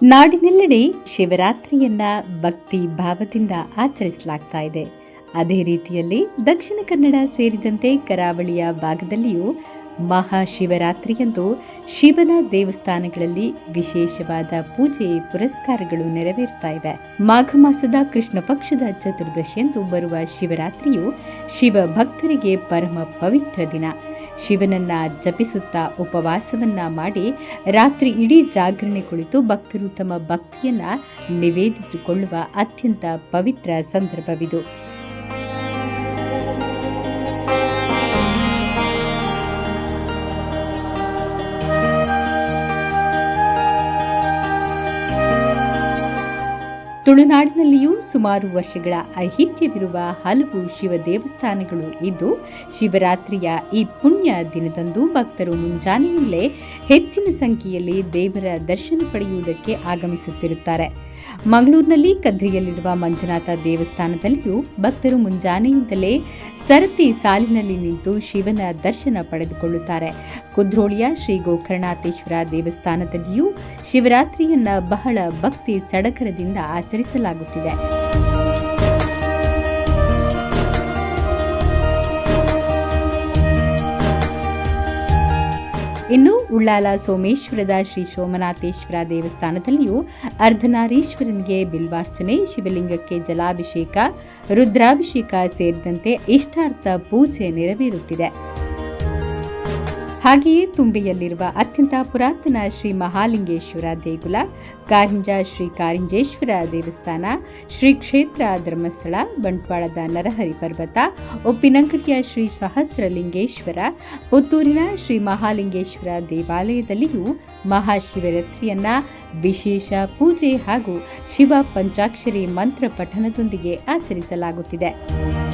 ನಾಡಿನೆಲ್ಲೆಡೆ ಶಿವರಾತ್ರಿಯನ್ನ ಭಕ್ತಿ ಭಾವದಿಂದ ಆಚರಿಸಲಾಗ್ತಾ ಇದೆ. ಅದೇ ರೀತಿಯಲ್ಲಿ ದಕ್ಷಿಣ ಕನ್ನಡ ಸೇರಿದಂತೆ ಕರಾವಳಿಯ ಭಾಗದಲ್ಲಿಯೂ ಮಹಾಶಿವರಾತ್ರಿಯಂದು ಶಿವನ ದೇವಸ್ಥಾನಗಳಲ್ಲಿ ವಿಶೇಷವಾದ ಪೂಜೆ ಪುರಸ್ಕಾರಗಳು ನೆರವೇರುತ್ತಾ ಇದೆ. ಮಾಘ ಮಾಸದ ಕೃಷ್ಣ ಪಕ್ಷದ ಚತುರ್ದಶಿಯಂದು ಬರುವ ಶಿವರಾತ್ರಿಯು ಶಿವ ಭಕ್ತರಿಗೆ ಪರಮ ಪವಿತ್ರ ದಿನ. ಶಿವನನ್ನ ಜಪಿಸುತ್ತಾ ಉಪವಾಸವನ್ನ ಮಾಡಿ ರಾತ್ರಿ ಇಡೀ ಜಾಗರಣೆ ಕುಳಿತು ಭಕ್ತರು ತಮ್ಮ ಭಕ್ತಿಯನ್ನ ನಿವೇದಿಸಿಕೊಳ್ಳುವ ಅತ್ಯಂತ ಪವಿತ್ರ ಸಂದರ್ಭವಿದು. ತುಳುನಾಡಿನಲ್ಲಿಯೂ ಸುಮಾರು ವರ್ಷಗಳ ಐತಿಹ್ಯವಿರುವ ಹಲವು ಶಿವ ದೇವಸ್ಥಾನಗಳು ಇದ್ದು, ಶಿವರಾತ್ರಿಯ ಈ ಪುಣ್ಯ ದಿನದಂದು ಭಕ್ತರು ಮುಂಜಾನೆಯಲ್ಲೇ ಹೆಚ್ಚಿನ ಸಂಖ್ಯೆಯಲ್ಲಿ ದೇವರ ದರ್ಶನ ಪಡೆಯುವುದಕ್ಕೆ ಆಗಮಿಸುತ್ತಿರುತ್ತಾರೆ. ಮಂಗಳೂರಿನಲ್ಲಿ ಕದ್ರಿಯಲ್ಲಿರುವ ಮಂಜುನಾಥ ದೇವಸ್ಥಾನದಲ್ಲಿಯೂ ಭಕ್ತರು ಮುಂಜಾನೆಯಿಂದಲೇ ಸರತಿ ಸಾಲಿನಲ್ಲಿ ನಿಂತು ಶಿವನ ದರ್ಶನ ಪಡೆದುಕೊಳ್ಳುತ್ತಾರೆ. ಕುದ್ರೋಳಿಯ ಶ್ರೀ ಗೋಕರ್ಣನಾಥೇಶ್ವರ ದೇವಸ್ಥಾನದಲ್ಲಿಯೂ ಶಿವರಾತ್ರಿಯನ್ನ ಬಹಳ ಭಕ್ತಿ ಸಡಗರದಿಂದ ಆಚರಿಸಲಾಗುತ್ತಿದೆ. ಇನ್ನು ಉಳ್ಳಾಲ ಸೋಮೇಶ್ವರದ ಶ್ರೀ ಸೋಮನಾಥೇಶ್ವರ ದೇವಸ್ಥಾನದಲ್ಲಿಯೂ ಅರ್ಧನಾರೀಶ್ವರನಿಗೆ ಬಿಲ್ವಾರ್ಚನೆ, ಶಿವಲಿಂಗಕ್ಕೆ ಜಲಾಭಿಷೇಕ, ರುದ್ರಾಭಿಷೇಕ ಸೇರಿದಂತೆ ಇಷ್ಟಾರ್ಥ ಪೂಜೆ ನೆರವೇರುತ್ತಿದೆ. ಹಾಗೆಯೇ ತುಂಬಿಯಲ್ಲಿರುವ ಅತ್ಯಂತ ಪುರಾತನ ಶ್ರೀ ಮಹಾಲಿಂಗೇಶ್ವರ ದೇಗುಲ, ಕಾರಿಂಜ ಶ್ರೀ ಕಾರಿಂಜೇಶ್ವರ ದೇವಸ್ಥಾನ, ಶ್ರೀ ಕ್ಷೇತ್ರ ಧರ್ಮಸ್ಥಳ, ಬಂಟ್ವಾಳದ ನರಹರಿ ಪರ್ವತ, ಉಪ್ಪಿನಂಗಡಿಯ ಶ್ರೀ ಸಹಸ್ರಲಿಂಗೇಶ್ವರ, ಪುತ್ತೂರಿನ ಶ್ರೀ ಮಹಾಲಿಂಗೇಶ್ವರ ದೇವಾಲಯದಲ್ಲಿಯೂ ಮಹಾಶಿವರಾತ್ರಿಯನ್ನ ವಿಶೇಷ ಪೂಜೆ ಹಾಗೂ ಶಿವ ಪಂಚಾಕ್ಷರಿ ಮಂತ್ರ ಪಠಣದೊಂದಿಗೆ ಆಚರಿಸಲಾಗುತ್ತಿದೆ.